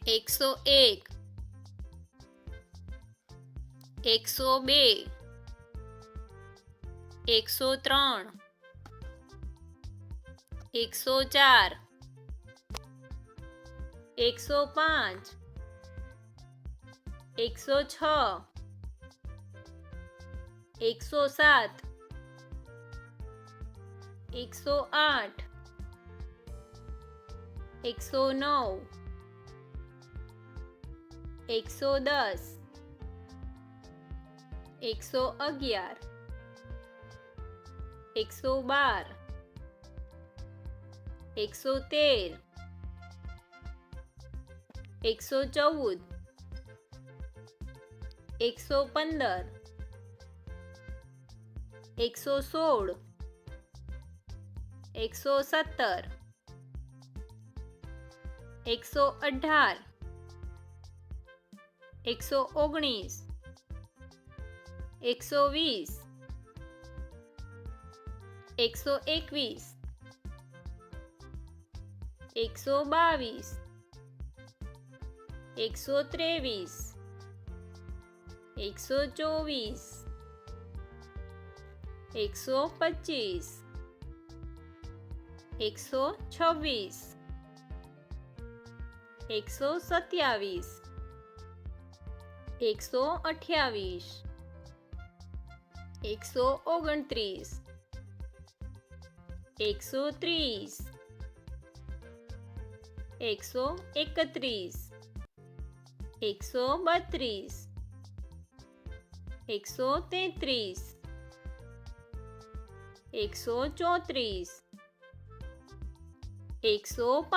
101 102 103 104 105 106 107 108 109 110 111 112 113 114 115 116 117 118 119 120 121 122 123 124 125 126 127 128 129 130 131 132 133 134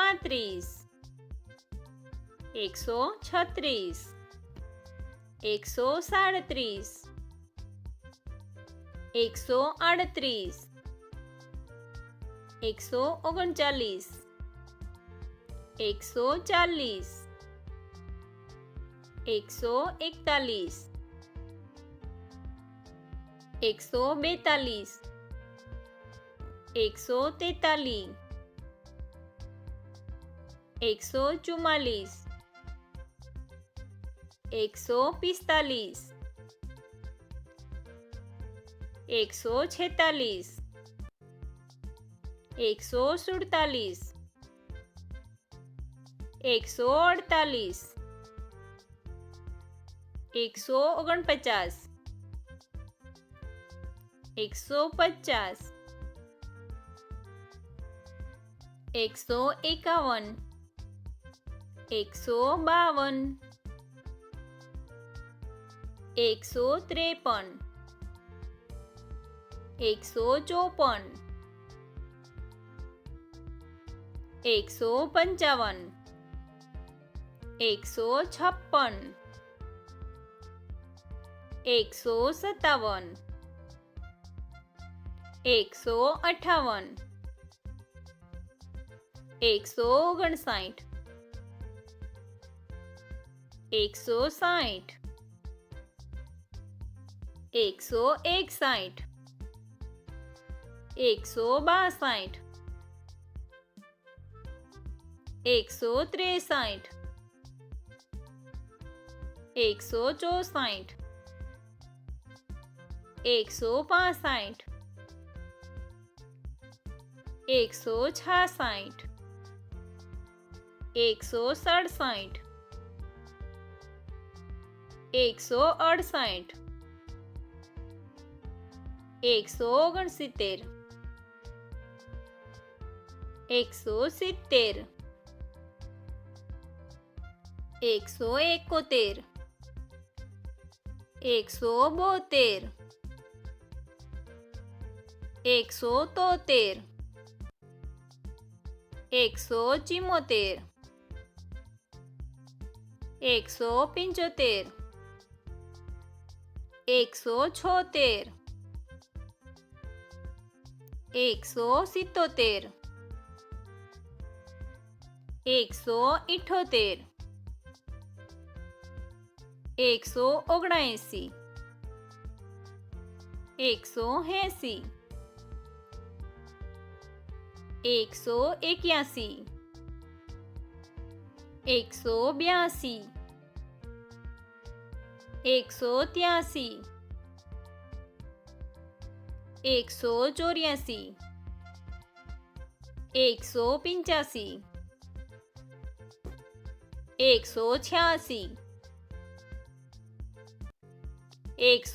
135 136 137 138 139 140 141 142 143 144 145 146 147 148 149 150 151 152 153 154 155 156 157 158 159 160 161 162 163 164 165 166 167 168 169 170 171 172 173 174 175 176 177 178 179 180 181 182 183 184 185 186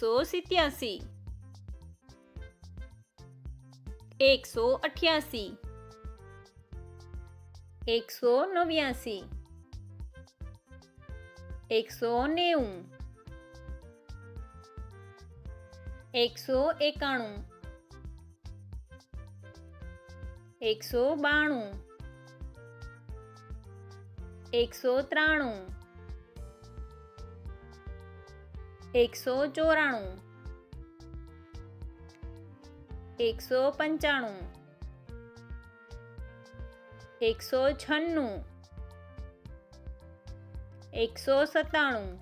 187 188 189 190 191 192 193 194 195 196 197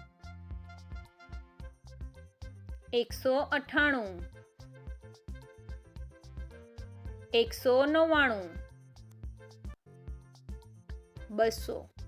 198 199 200